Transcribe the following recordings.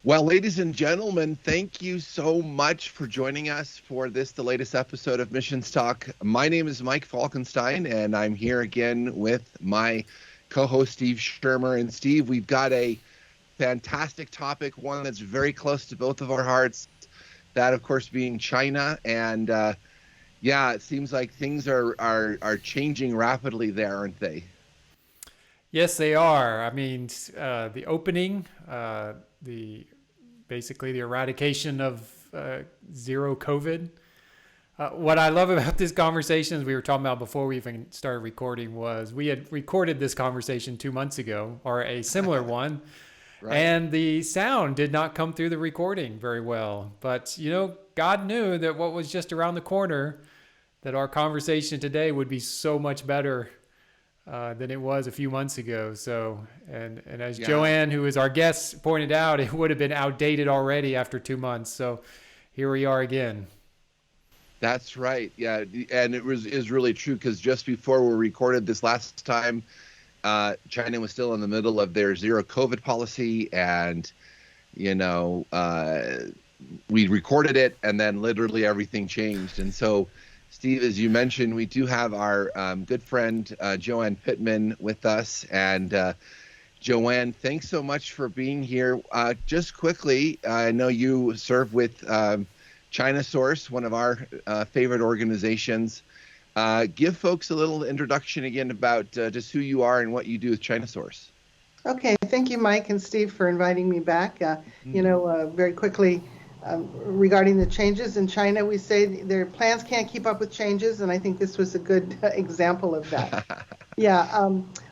Well, ladies and gentlemen, thank you so much for joining us for the latest episode of Missions Talk. My name is Mike Falkenstine, and I'm here again with my co-host, Steve Schirmer. And Steve, we've got a fantastic topic, one that's very close to both of our hearts, that, of course, being China. And it seems like things are changing rapidly there, aren't they? Yes, they are. I mean, the opening, basically the eradication of zero COVID. What I love about this conversation, as we were talking about before we even started recording, was we had recorded this conversation 2 months ago, or a similar one, Right. and the sound did not come through the recording very well. But, God knew that what was just around the corner, that our conversation today would be so much better than it was a few months ago. So, and as Joann, who is our guest, pointed out, it would have been outdated already after 2 months. So here we are again. That's right. Yeah. And is really true, because just before we recorded this last time, China was still in the middle of their zero COVID policy. And, we recorded it and then literally everything changed. And so, Steve, as you mentioned, we do have our good friend Joann Pittman with us. And Joann, thanks so much for being here. Just quickly, I know you serve with ChinaSource, one of our favorite organizations. Give folks a little introduction again about just who you are and what you do with ChinaSource. Okay, thank you, Mike and Steve, for inviting me back. Very quickly, regarding the changes in China, we say their plans can't keep up with changes, and I think this was a good example of that.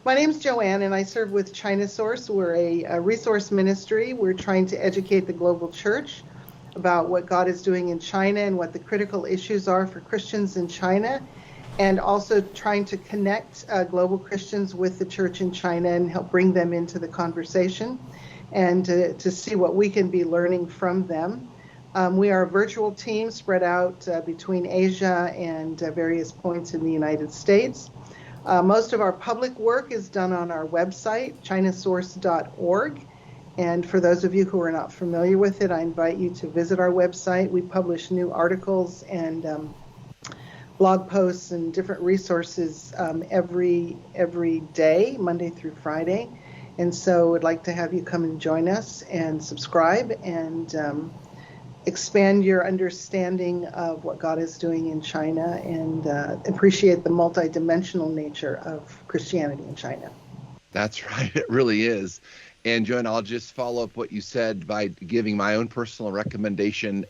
My name's Joann, and I serve with ChinaSource. We're a resource ministry. We're trying to educate the global church about what God is doing in China and what the critical issues are for Christians in China, and also trying to connect global Christians with the church in China and help bring them into the conversation and to see what we can be learning from them. We are a virtual team spread out between Asia and various points in the United States. Most of our public work is done on our website, ChinaSource.org. And for those of you who are not familiar with it, I invite you to visit our website. We publish new articles and blog posts and different resources every day, Monday through Friday. And so I'd like to have you come and join us and subscribe and expand your understanding of what God is doing in China and appreciate the multidimensional nature of Christianity in China. That's right. It really is. And Joann, I'll just follow up what you said by giving my own personal recommendation.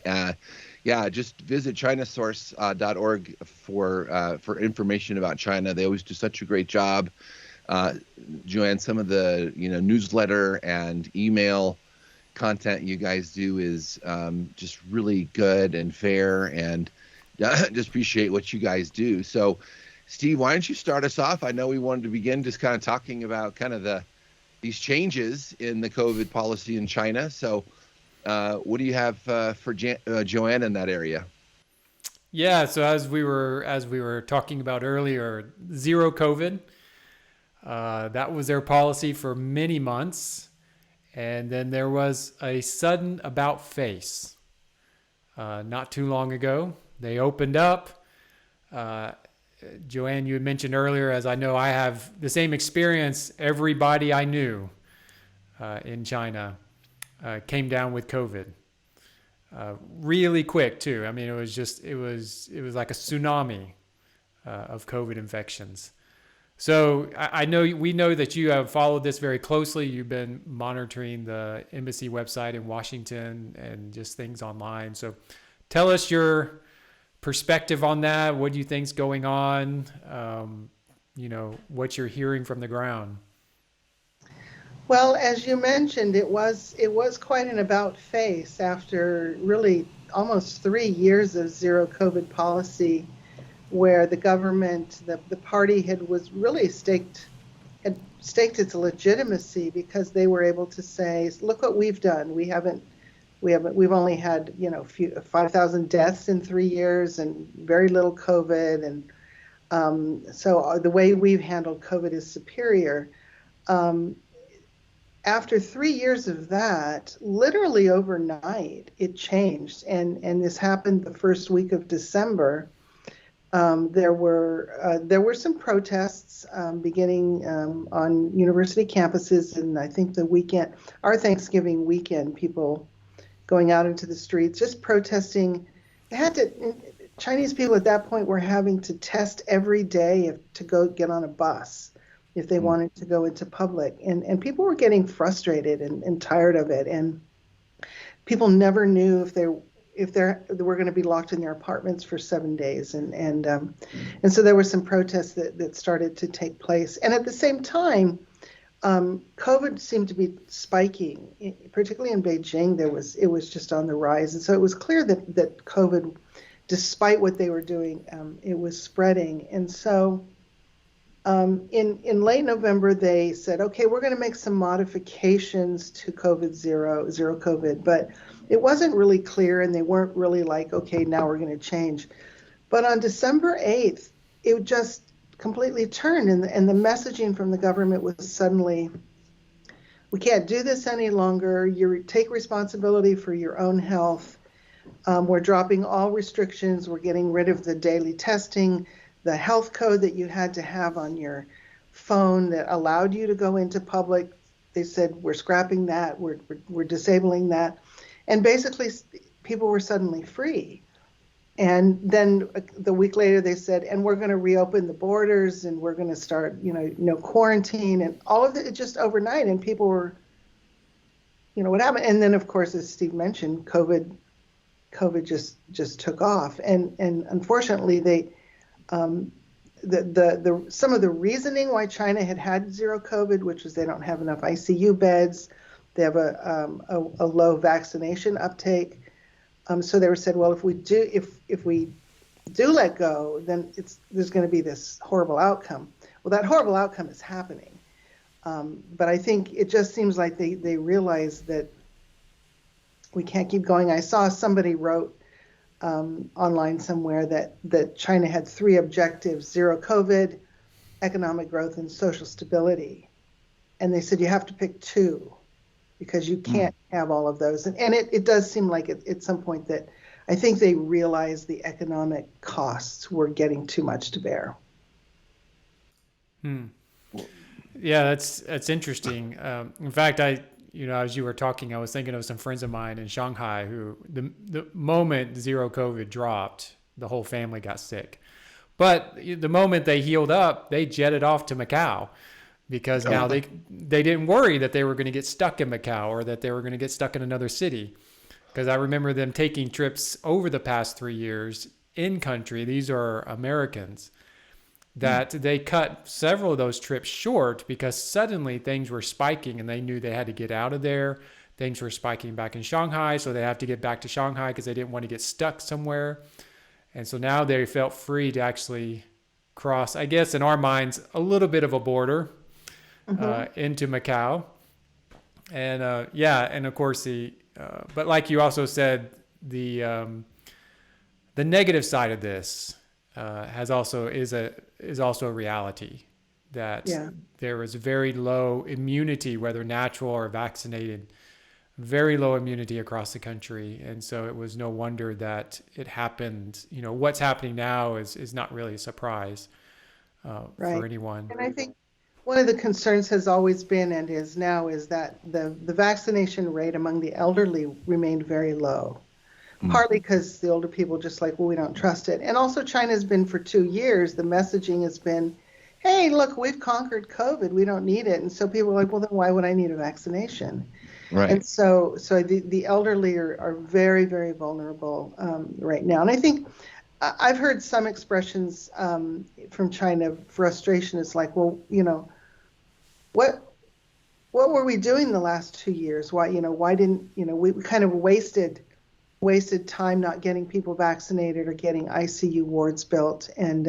Just visit ChinaSource.org for information about China. They always do such a great job. Joann, some of the newsletter and email content you guys do is just really good and fair, and just appreciate what you guys do. So, Steve, why don't you start us off? I know we wanted to begin just kind of talking about kind of these changes in the COVID policy in China. So what do you have for Joann in that area? Yeah, so as we were talking about earlier, zero COVID, that was their policy for many months. And then there was a sudden about face not too long ago. They opened up. Joann, you had mentioned earlier, as I know I have the same experience, everybody I knew in China came down with COVID. Really quick too. I mean, it was like a tsunami of COVID infections. So we know that you have followed this very closely. You've been monitoring the embassy website in Washington and just things online. So tell us your perspective on that. What do you think's going on? What you're hearing from the ground. Well, as you mentioned, it was quite an about face after really almost 3 years of zero COVID policy, where the government, the party had staked its legitimacy because they were able to say, look what we've done. We've only had 5,000 deaths in 3 years and very little COVID, and so the way we've handled COVID is superior. after 3 years of that, literally overnight, it changed. And this happened the first week of December. There were some protests beginning on university campuses, and I think our Thanksgiving weekend, people going out into the streets, just protesting. Chinese people at that point were having to test every day to go get on a bus if they wanted to go into public. And people were getting frustrated and tired of it. And people never knew if they were going to be locked in their apartments for 7 days. And so there were some protests that started to take place. And at the same time, COVID seemed to be spiking, particularly in Beijing. It was just on the rise. And so it was clear that COVID, despite what they were doing, it was spreading. And so in late November, they said, okay, we're going to make some modifications to zero COVID, but it wasn't really clear, and they weren't really like, okay, now we're going to change. But on December 8th, it just completely turned, and the messaging from the government was suddenly, we can't do this any longer. You take responsibility for your own health. We're dropping all restrictions. We're getting rid of the daily testing, the health code that you had to have on your phone that allowed you to go into public. They said, we're scrapping that. We're disabling that. And basically, people were suddenly free. And then the week later, they said, and we're going to reopen the borders, and we're going to start, no quarantine, and all of it just overnight. And people were, what happened? And then, of course, as Steve mentioned, COVID just took off. And unfortunately, some of the reasoning why China had zero COVID, which was they don't have enough ICU beds, they have a low vaccination uptake. So they were said, well, if we do let go, then there's going to be this horrible outcome. Well, that horrible outcome is happening. But I think it just seems like they realize that we can't keep going. I saw somebody wrote online somewhere that China had 3 objectives: zero COVID, economic growth, and social stability. And they said you have to pick 2 because you can't have all of those. And it does seem like at some point that I think they realized the economic costs were getting too much to bear. Yeah, that's interesting. In fact, as you were talking, I was thinking of some friends of mine in Shanghai who the moment zero COVID dropped, the whole family got sick. But the moment they healed up, they jetted off to Macau, because now they didn't worry that they were going to get stuck in Macau or that they were going to get stuck in another city. Because I remember them taking trips over the past 3 years in country. These are Americans that they cut several of those trips short because suddenly things were spiking and they knew they had to get out of there. Things were spiking back in Shanghai, so they have to get back to Shanghai because they didn't want to get stuck somewhere. And so now they felt free to actually cross, I guess in our minds, a little bit of a border into Macau. And and of course but like you also said, the negative side of this is also a reality, that there was very low immunity, whether natural or vaccinated, very low immunity across the country. And so it was no wonder that it happened. What's happening now is not really a surprise for anyone. And I think one of the concerns has always been and is now is that the vaccination rate among the elderly remained very low. Partly because the older people just like, well, we don't trust it. And also China's been for 2 years, the messaging has been, hey, look, we've conquered COVID, we don't need it. And so people are like, well, then why would I need a vaccination? Right. And so the elderly are very, very vulnerable right now. And I think I've heard some expressions from China, frustration is like, well, what were we doing the last 2 years? Why didn't, we kind of wasted time not getting people vaccinated or getting ICU wards built. And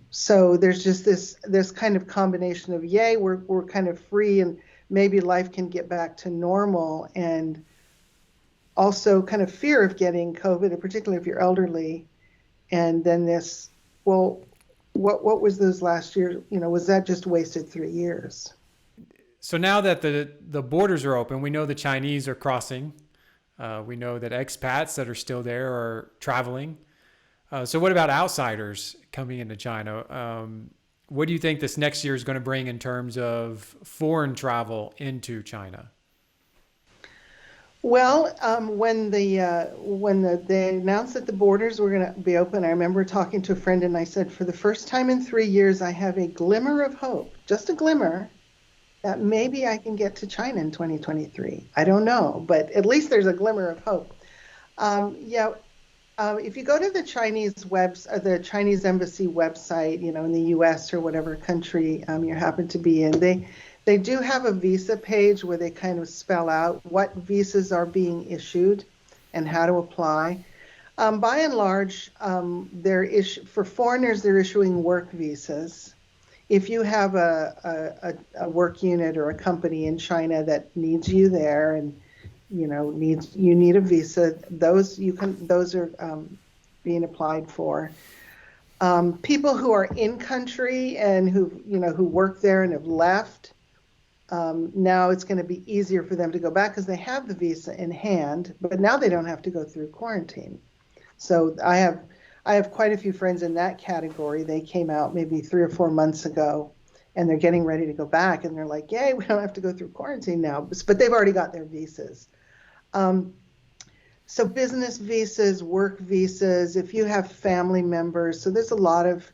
so there's just this kind of combination of, yay, we're kind of free and maybe life can get back to normal, and also kind of fear of getting COVID, and particularly if you're elderly. And then this, well, what was those last years? Was that just wasted 3 years? So now that the borders are open, we know the Chinese are crossing. We know that expats that are still there are traveling. So what about outsiders coming into China? What do you think this next year is going to bring in terms of foreign travel into China? Well, they announced that the borders were going to be open, I remember talking to a friend and I said, for the first time in 3 years, I have a glimmer of hope, just a glimmer, that maybe I can get to China in 2023. I don't know, but at least there's a glimmer of hope. If you go to the the Chinese embassy website, in the U.S. or whatever country you happen to be in, they do have a visa page where they kind of spell out what visas are being issued and how to apply. By and large, for foreigners, they're issuing work visas. If you have a work unit or a company in China that needs you there and you need a visa, those are being applied for. People who are in country and who work there and have left, now it's going to be easier for them to go back because they have the visa in hand, but now they don't have to go through quarantine. So I have quite a few friends in that category. They came out maybe 3 or 4 months ago, and they're getting ready to go back, and they're like, yay, we don't have to go through quarantine now, but they've already got their visas. So business visas, work visas, if you have family members, so there's a lot of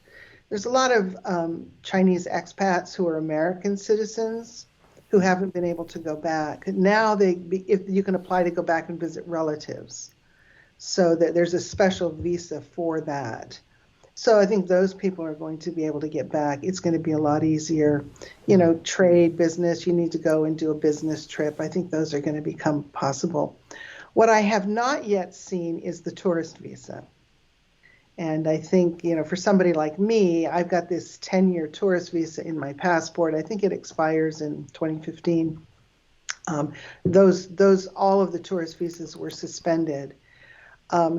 Chinese expats who are American citizens who haven't been able to go back. Now if you can apply to go back and visit relatives. So that there's a special visa for that. So I think those people are going to be able to get back. It's going to be a lot easier. Trade, business, you need to go and do a business trip. I think those are going to become possible. What I have not yet seen is the tourist visa. And I think, for somebody like me, I've got this 10-year tourist visa in my passport. I think it expires in 2015. All of the tourist visas were suspended.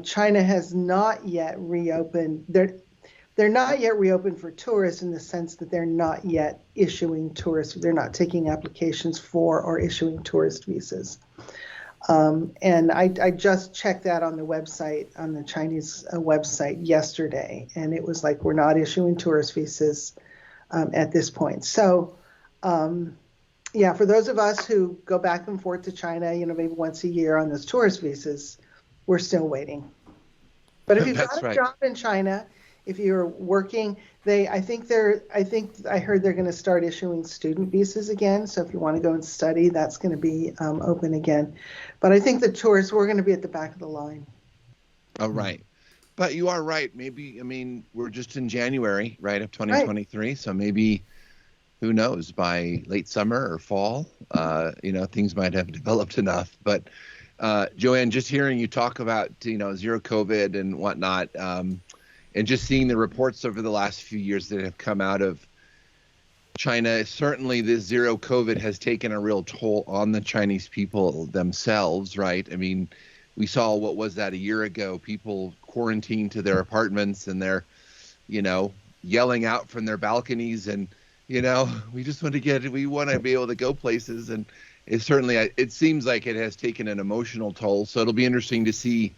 China has not yet reopened. They're not yet reopened for tourists in the sense that they're not yet issuing tourists. They're not taking applications for or issuing tourist visas. And I just checked that on the Chinese website yesterday, and it was like, we're not issuing tourist visas at this point. So, for those of us who go back and forth to China, maybe once a year on those tourist visas, we're still waiting. But if you've got a job in China, if you're working, I heard they're going to start issuing student visas again. So if you want to go and study, that's going to be open again. But I think the tourists, we're going to be at the back of the line. Oh, right. But you are right. Maybe, we're just in January, right, of 2023. Right. So maybe, who knows, by late summer or fall, things might have developed enough. But Joann, just hearing you talk about, zero COVID and whatnot, and just seeing the reports over the last few years that have come out of China, certainly this zero COVID has taken a real toll on the Chinese people themselves, right? We saw, what was that, a year ago, people quarantined to their apartments and they're, yelling out from their balconies and, we want to be able to go places. And it seems like it has taken an emotional toll. So it'll be interesting to see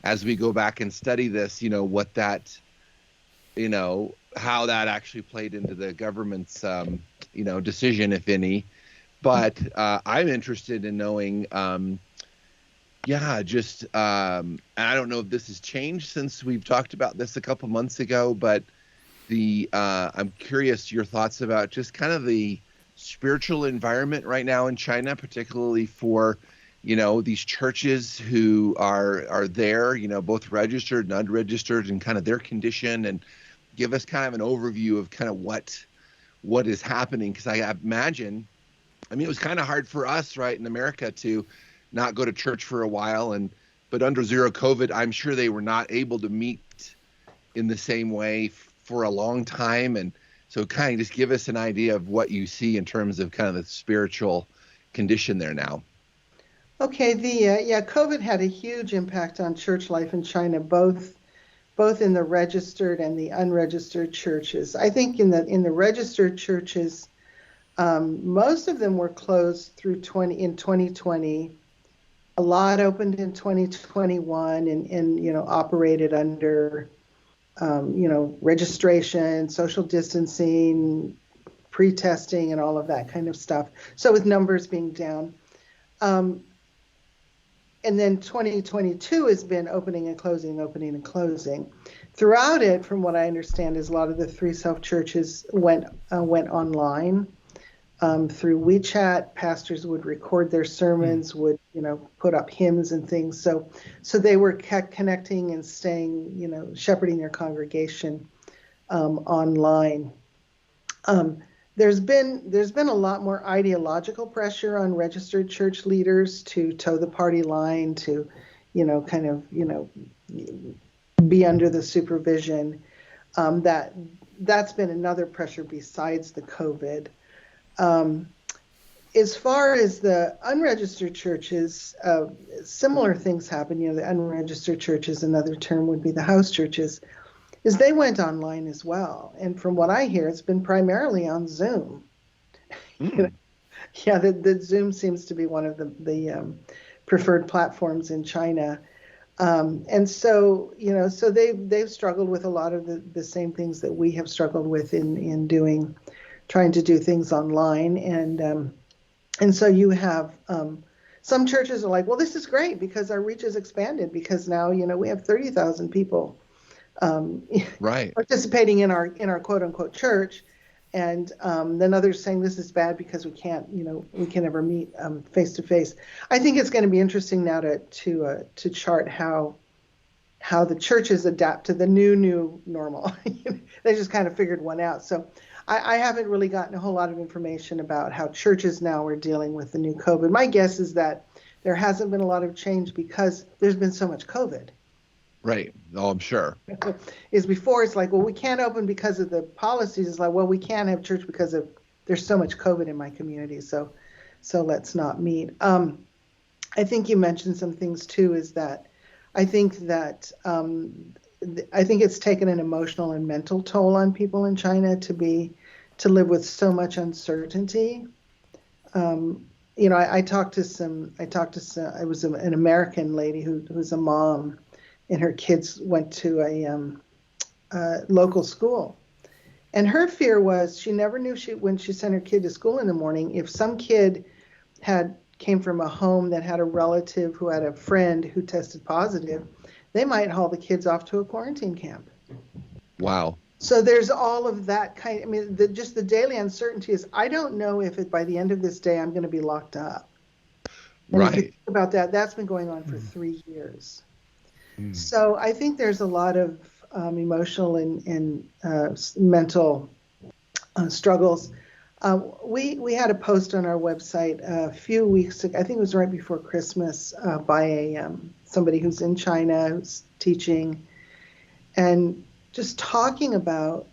as we go back and study this, what that, how that actually played into the government's, decision, if any. But I'm interested in knowing, and I don't know if this has changed since we've talked about this a couple months ago, but I'm curious your thoughts about just kind of the spiritual environment right now in China, particularly for, these churches who are there, both registered and unregistered, and kind of their condition, and give us kind of an overview of kind of what is happening. Because I imagine, it was kind of hard for us, right, in America to not go to church for a while, but under zero COVID, I'm sure they were not able to meet in the same way for a long time. And so kind of just give us an idea of what you see in terms of kind of the spiritual condition there now. Okay, COVID had a huge impact on church life in China, both in the registered and the unregistered churches. I think in the registered churches, Most of them were closed through 2020. A lot opened in 2021 and operated under registration, social distancing, pre-testing, and all of that kind of stuff. So with numbers being down. And then 2022 has been opening and closing, opening and closing. Throughout it, from what I understand, is a lot of the 3 self-churches went online through WeChat. Pastors would record their sermons, would put up hymns and things. So they were connecting and staying, shepherding their congregation online. There's been a lot more ideological pressure on registered church leaders to toe the party line, to be under the supervision. That's been another pressure besides the COVID. As far as the unregistered churches, similar things happen. The unregistered churches, another term would be the house churches, is they went online as well. And from what I hear, it's been primarily on Zoom. Mm. Yeah, the Zoom seems to be one of the preferred platforms in China. And so, so they've struggled with a lot of the same things that we have struggled with in trying to do things online. And so you have some churches are like, well, this is great because our reach has expanded, because now, we have 30,000 people right. participating in our quote unquote church. And then others saying this is bad because we can't ever meet face to face. I think it's going to be interesting now to chart how the churches adapt to the new normal. They just kind of figured one out. So I haven't really gotten a whole lot of information about how churches now are dealing with the new COVID. My guess is that there hasn't been a lot of change because there's been so much COVID. Right. Oh, I'm sure. Is before it's like, well, we can't open because of the policies. It's like, well, we can't have church because there's so much COVID in my community. So let's not meet. I think you mentioned some things too, is that I think it's taken an emotional and mental toll on people in China to live with so much uncertainty. I talked to some, it was an American lady who's a mom, and her kids went to a local school. And her fear was she never knew when she sent her kid to school in the morning, if some kid came from a home that had a relative who had a friend who tested positive, they might haul the kids off to a quarantine camp. Wow. So there's all of that just the daily uncertainty is, I don't know if by the end of this day I'm going to be locked up. And right. If you think about that, that's been going on for 3 years. So I think there's a lot of emotional and mental struggles. We had a post on our website a few weeks ago, I think it was right before Christmas, by somebody who's in China, who's teaching, and just talking about,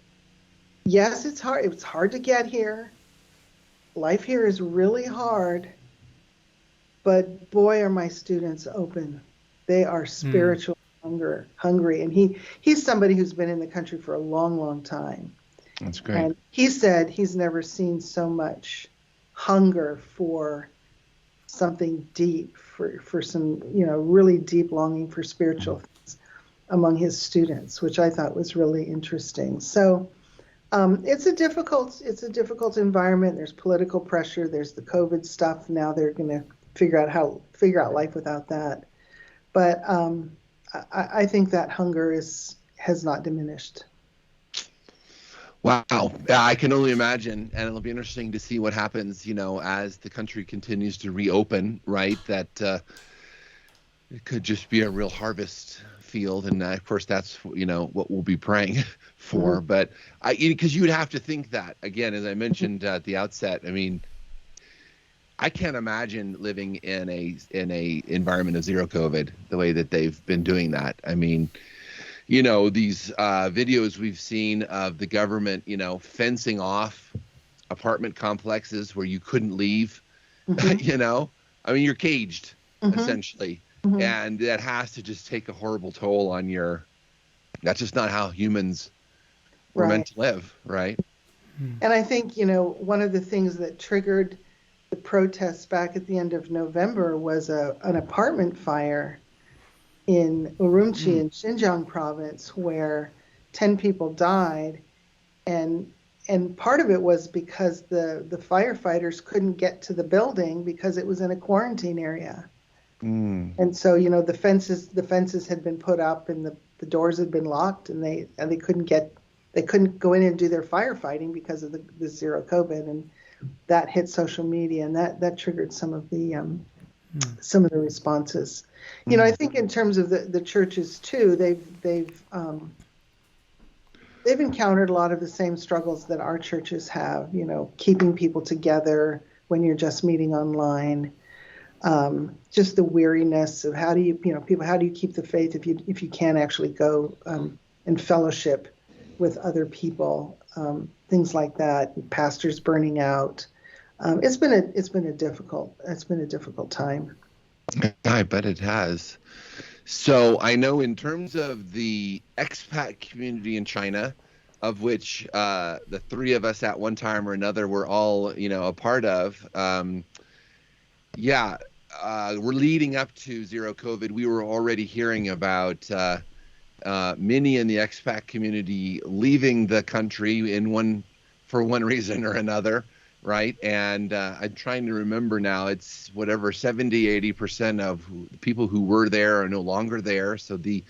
yes, it's hard. It's hard to get here. Life here is really hard, but boy, are my students open. They are spiritual hungry. And he's somebody who's been in the country for a long, long time. That's great. And he said he's never seen so much hunger for something deep, for some, really deep longing for spiritual things among his students, which I thought was really interesting. So it's a difficult environment. There's political pressure. There's the COVID stuff. Now they're going to figure out life without that. But I think that hunger has not diminished. Wow. Yeah, I can only imagine. And it'll be interesting to see what happens, as the country continues to reopen, right? That it could just be a real harvest field. And of course, that's, what we'll be praying for. Mm-hmm. But because you would have to think that, again, as I mentioned at the outset, I can't imagine living in a environment of zero COVID the way that they've been doing that. These videos we've seen of the government, fencing off apartment complexes where you couldn't leave, mm-hmm. You're caged, mm-hmm. essentially. Mm-hmm. And that has to just take a horrible toll on that's just not how humans were meant to live, right? And I think, you know, one of the things that triggered the protests back at the end of November was an apartment fire in Urumqi in Xinjiang province where 10 people died. And part of it was because the firefighters couldn't get to the building because it was in a quarantine area. And so, you know, the fences had been put up and the doors had been locked, and they couldn't go in and do their firefighting because of the zero COVID, and that hit social media, and that triggered some of the responses. You know, I think in terms of the churches too, they've encountered a lot of the same struggles that our churches have. You know, keeping people together when you're just meeting online. Just the weariness of how do you keep the faith if you can't actually go and fellowship with other people, things like that. Pastors burning out. It's been a difficult time. I bet it has. So I know in terms of the expat community in China, of which the three of us at one time or another were all, you know, a part of. We're leading up to zero COVID. We were already hearing about many in the expat community leaving the country for one reason or another, right? And I'm trying to remember now, it's whatever, 70-80% of people who were there are no longer there. So the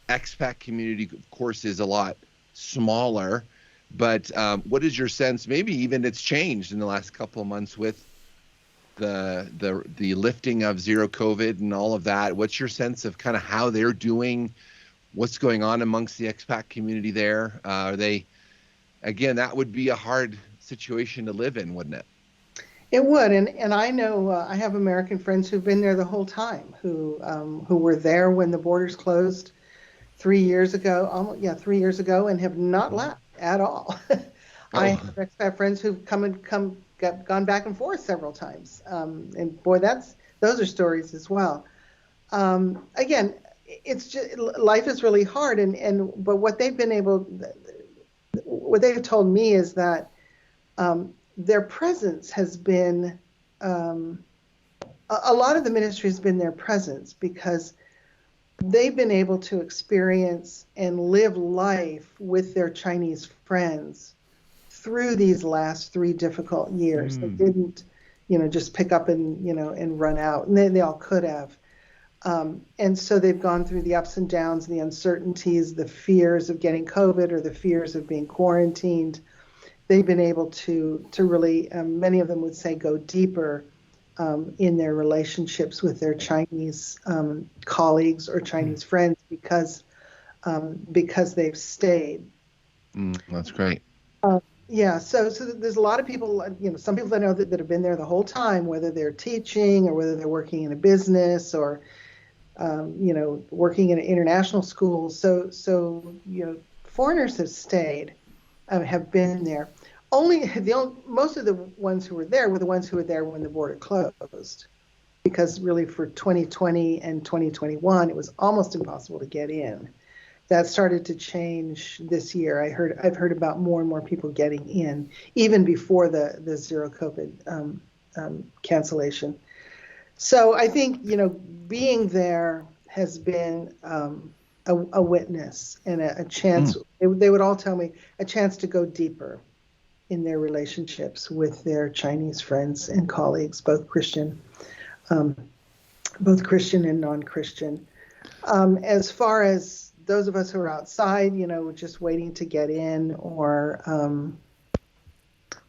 expat community, of course, is a lot smaller. But what is your sense? Maybe even it's changed in the last couple of months with the lifting of zero COVID and all of that. What's your sense of kind of how they're doing? What's going on amongst the expat community there? Are they, again, that would be a hard situation to live in, wouldn't it? It would, and I know I have American friends who've been there the whole time, who were there when the borders closed 3 years ago, 3 years ago, and have not left at all. I have expat friends who've gone back and forth several times, and boy, those are stories as well. Again, it's just, life is really hard, but what they've told me is that their presence has been a lot of the ministry has been their presence, because they've been able to experience and live life with their Chinese friends through these last 3 difficult years. They didn't, just pick up and run out, and they all could have. And so they've gone through the ups and downs, the uncertainties, the fears of getting COVID or the fears of being quarantined. They've been able to really, many of them would say, go deeper in their relationships with their Chinese colleagues or Chinese friends because they've stayed. That's great. So there's a lot of people, some people I know that have been there the whole time, whether they're teaching or whether they're working in a business or, working in an international school. So foreigners have stayed, have been there. Most of the ones who were there were the ones who were there when the border closed, because really for 2020 and 2021, it was almost impossible to get in. That started to change this year. I've heard about more and more people getting in, even before the zero COVID cancellation. So I think being there has been a witness and a chance. They would all tell me a chance to go deeper in their relationships with their Chinese friends and colleagues, both Christian and non-Christian. As far as those of us who are outside, just waiting to get in, or,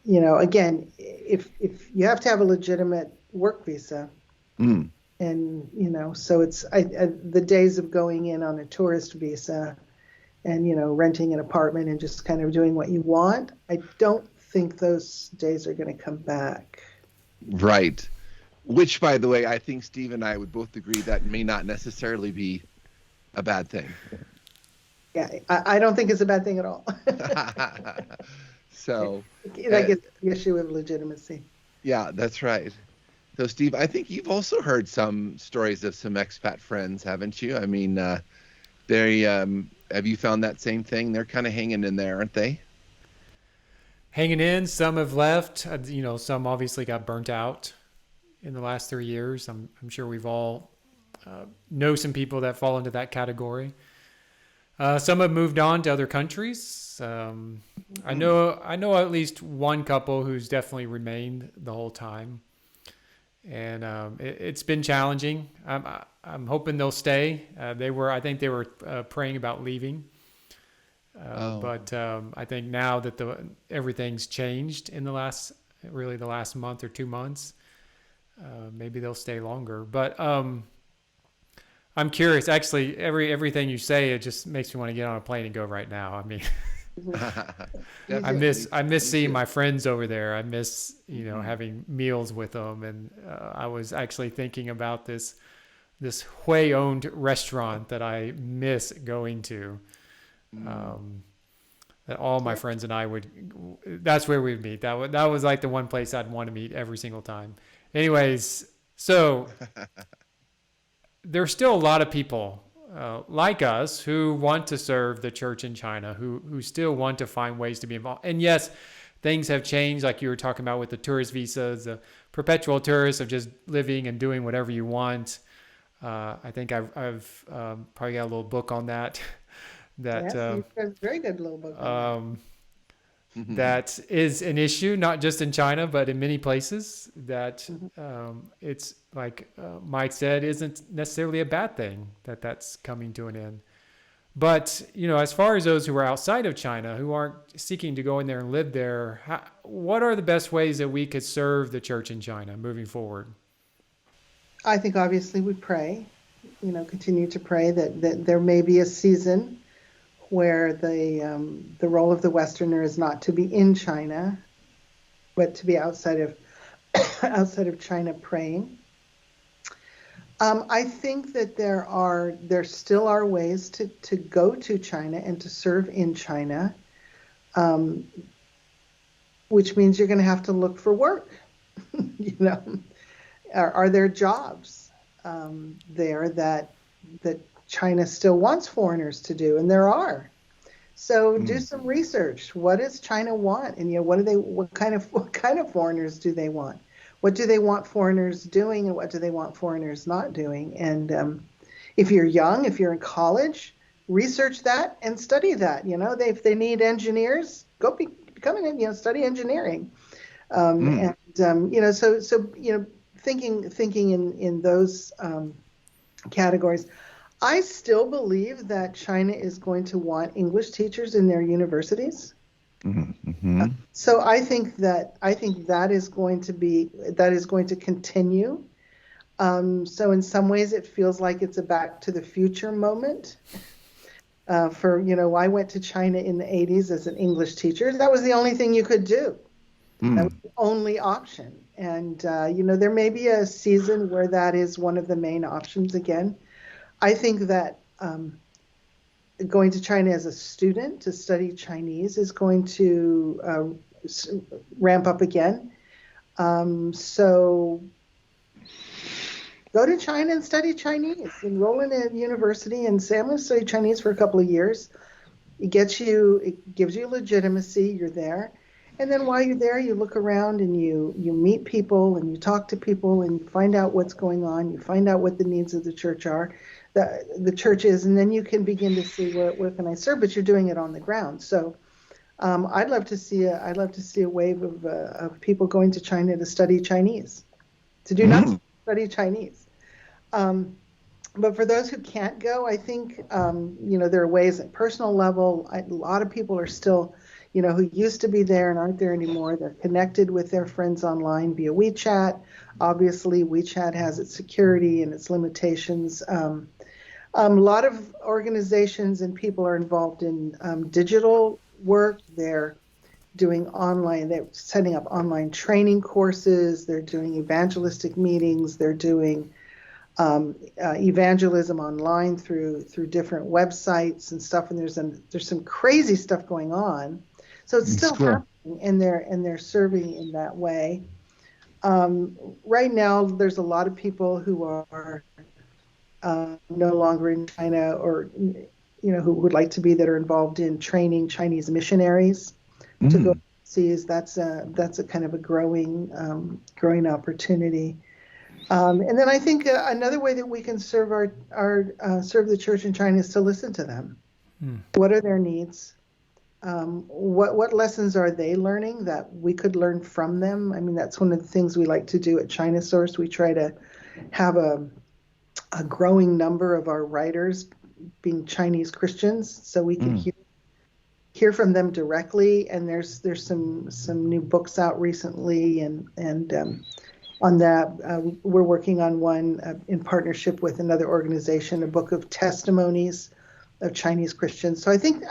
again, if you have to have a legitimate work visa, and, so it's the days of going in on a tourist visa and, renting an apartment and just kind of doing what you want, I don't think those days are going to come back. Right. Which, by the way, I think Steve and I would both agree that may not necessarily be a bad thing. Yeah, I don't think it's a bad thing at all. So that gets the issue of legitimacy. Yeah, that's right. So Steve, I think you've also heard some stories of some expat friends, haven't you? I mean, have you found that same thing? They're kind of hanging in there, aren't they? hanging in. Some have left. Some obviously got burnt out in the last 3 years. I'm sure we've all know some people that fall into that category. Some have moved on to other countries. I know at least one couple who's definitely remained the whole time, and it's been challenging. I'm hoping they'll stay. I think they were praying about leaving, but I think now that everything's changed in the last month or 2 months, maybe they'll stay longer. But I'm curious. Actually, everything you say, it just makes me want to get on a plane and go right now. I mean, I miss seeing my friends over there. I miss having meals with them, and I was actually thinking about this Hui-owned restaurant that I miss going to. That all my friends and I that's where we'd meet. That was like the one place I'd want to meet every single time. Anyways, so there's still a lot of people like us who want to serve the church in China, who still want to find ways to be involved. And yes, things have changed, like you were talking about with the tourist visas, the perpetual tourists of just living and doing whatever you want. I think I've probably got a little book on that. Yes, you've got a very good little book on that. That is an issue, not just in China, but in many places. That it's like Mike said, isn't necessarily a bad thing that's coming to an end. But as far as those who are outside of China, who aren't seeking to go in there and live there, what are the best ways that we could serve the church in China moving forward? I think obviously we pray, continue to pray that there may be a season where the role of the Westerner is not to be in China, but to be outside of China praying. I think that there still are ways to go to China and to serve in China, which means you're going to have to look for work. Are there jobs there that China still wants foreigners to do? And there are. So do some research. What does China want? And what kind of foreigners do they want? What do they want foreigners doing, and what do they want foreigners not doing? And if you're young, if you're in college, research that and study that. If they need engineers, go become an study engineering. And thinking in those categories. I still believe that China is going to want English teachers in their universities. So I think that is going to continue. So in some ways it feels like it's a back to the future moment. I went to China in the 80s as an English teacher. That was the only thing you could do. That was the only option. And there may be a season where that is one of the main options again. I think that going to China as a student to study Chinese is going to ramp up again. So go to China and study Chinese. Enroll in a university and say, I'm going to study Chinese for a couple of years. It gives you legitimacy. You're there. And then while you're there, you look around and you meet people and you talk to people and you find out what's going on. You find out what the needs of the church are, the church is, and then you can begin to see where can I serve. But you're doing it on the ground. So I'd love to see a wave of people going to China to study Chinese, to do nothing, study Chinese. But for those who can't go, I think there are ways at personal level. A lot of people are still, who used to be there and aren't there anymore. They're connected with their friends online via WeChat. Obviously, WeChat has its security and its limitations. A lot of organizations and people are involved in digital work. They're doing they're setting up online training courses. They're doing evangelistic meetings. They're doing evangelism online through different websites and stuff. And there's some crazy stuff going on. So it's still happening, and they're serving in that way. Right now, there's a lot of people who are no longer in China, or who would like to be, that are involved in training Chinese missionaries to go sees that's a kind of a growing opportunity. And then I think another way that we can serve serve the church in China is to listen to them. What are their needs? What lessons are they learning that we could learn from them? I mean, that's one of the things we like to do at ChinaSource. We try to have a growing number of our writers being Chinese Christians, so we can hear from them directly. And there's some new books out recently, and on that we're working on one in partnership with another organization, a book of testimonies of Chinese Christians. So I think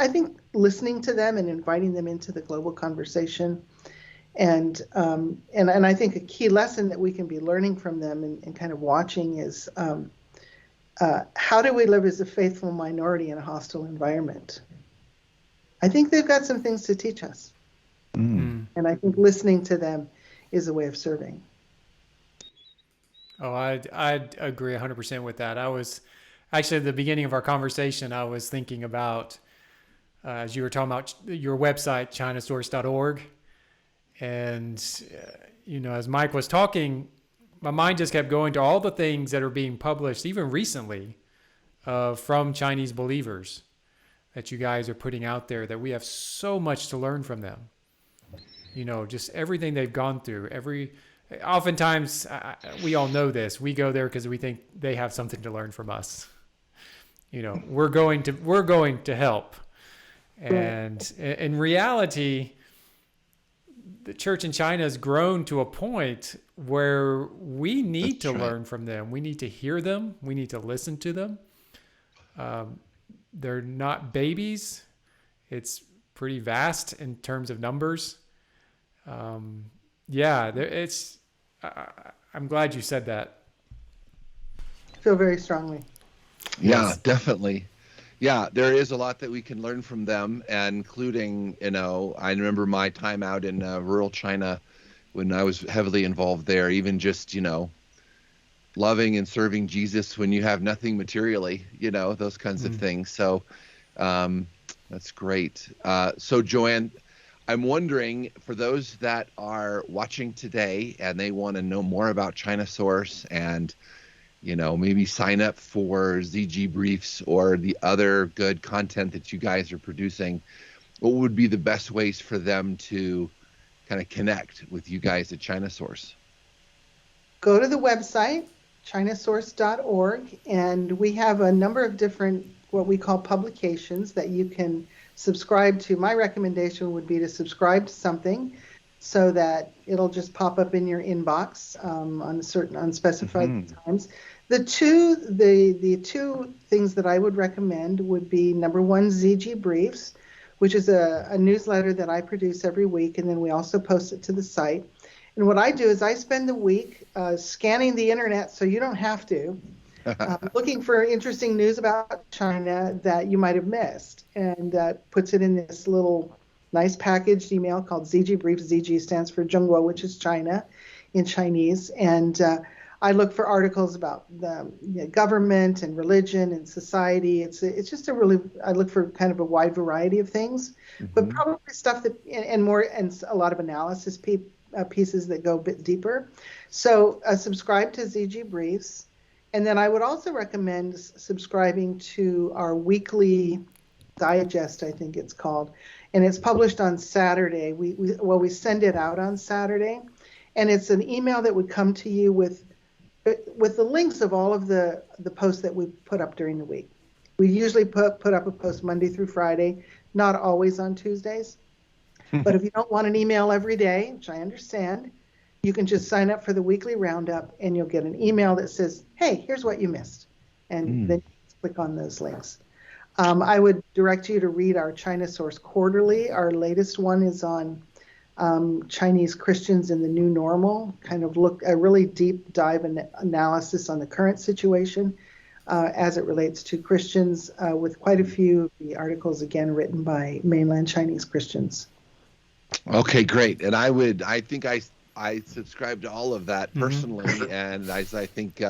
listening to them and inviting them into the global conversation, and I think a key lesson that we can be learning from them and kind of watching is how do we live as a faithful minority in a hostile environment? I think they've got some things to teach us, and I think listening to them is a way of serving. Oh, I'd agree 100% with that. I was actually at the beginning of our conversation, I was thinking about, as you were talking about your website, ChinaSource.org. And, as Mike was talking, my mind just kept going to all the things that are being published, even recently, from Chinese believers that you guys are putting out there, that we have so much to learn from them. Just everything they've gone through, oftentimes, we all know this. We go there because we think they have something to learn from us. We're going to help. And in reality, the church in China has grown to a point where we need to learn from them. We need to hear them. We need to listen to them. They're not babies. It's pretty vast in terms of numbers. I'm glad you said that. I feel very strongly. Yeah, Yes. definitely. Yeah, there is a lot that we can learn from them, including, I remember my time out in rural China when I was heavily involved there, even just, loving and serving Jesus when you have nothing materially, those kinds of things. So that's great. So Joann, I'm wondering, for those that are watching today and they want to know more about ChinaSource and, maybe sign up for ZG Briefs or the other good content that you guys are producing, what would be the best ways for them to kind of connect with you guys at ChinaSource? Go to the website, ChinaSource.org, and we have a number of different what we call publications that you can subscribe to. My recommendation would be to subscribe to something so that it'll just pop up in your inbox on certain unspecified times. The two things that I would recommend would be, number one, ZG Briefs, which is a newsletter that I produce every week, and then we also post it to the site. And what I do is I spend the week scanning the internet, so you don't have to, looking for interesting news about China that you might have missed, and puts it in this little nice packaged email called ZG Brief. ZG stands for Zhongguo, which is China in Chinese. And I look for articles about the government and religion and society. It's just I look for kind of a wide variety of things, but probably stuff that, and a lot of analysis pieces that go a bit deeper. So subscribe to ZG Briefs. And then I would also recommend subscribing to our weekly digest, I think it's called, and it's published on Saturday. We send it out on Saturday, and it's an email that would come to you with the links of all of the posts that we put up during the week. We usually put up a post Monday through Friday, not always on Tuesdays. But if you don't want an email every day, which I understand, you can just sign up for the weekly roundup, and you'll get an email that says, hey, here's what you missed. And then you click on those links. I would direct you to read our ChinaSource Quarterly. Our latest one is on Chinese Christians in the new normal, kind of a really deep dive analysis on the current situation as it relates to Christians, with quite a few of the articles, again, written by mainland Chinese Christians. Okay, great. And I think I subscribe to all of that personally, and as I think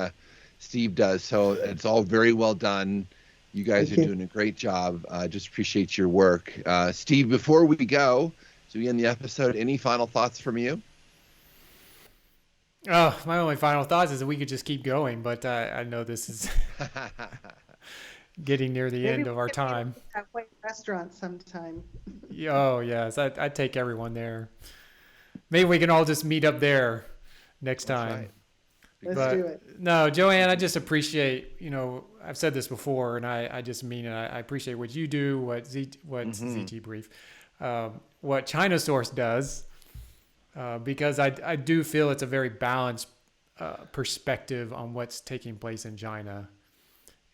Steve does. So it's all very well done. You guys are doing a great job. Just appreciate your work. Steve, before we go, So we end the episode. Any final thoughts from you? Oh, my only final thoughts is that we could just keep going, but I know this is getting near the Maybe end we of our could time. meet at a restaurant sometime. Oh, yes. I'd take everyone there. Maybe we can all just meet up there next That's time. right. Let's do it. No, Joann, I just appreciate, I've said this before, and I just mean it. I appreciate what you do, what ZT Brief, what ChinaSource does, because I do feel it's a very balanced perspective on what's taking place in China.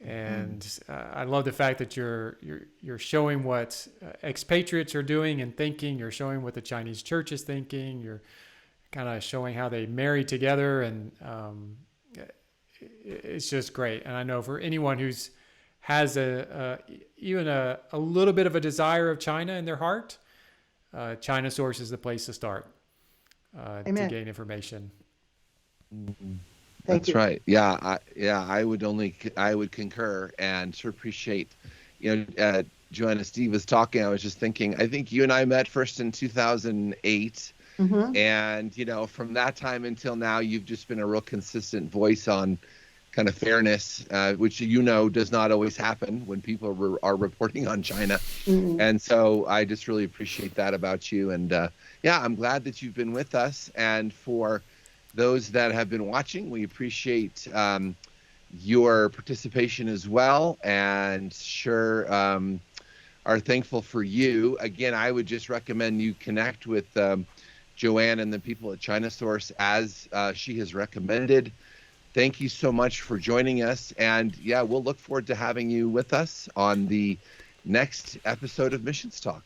And I love the fact that you're showing what expatriates are doing and thinking. You're showing what the Chinese church is thinking. You're kind of showing how they marry together, and it's just great. And I know for anyone who's has even a little bit of a desire of China in their heart, ChinaSource is the place to start to gain information. That's right. Yeah, I would concur and sort of appreciate, Joann and Steve was talking. I was just thinking, I think you and I met first in 2008. And, from that time until now, you've just been a real consistent voice on kind of fairness, which, does not always happen when people are reporting on China. And so I just really appreciate that about you. And I'm glad that you've been with us. And for those that have been watching, we appreciate your participation as well, and sure are thankful for you. Again, I would just recommend you connect with Joann and the people at ChinaSource as she has recommended. Thank you so much for joining us. And we'll look forward to having you with us on the next episode of Missions Talk.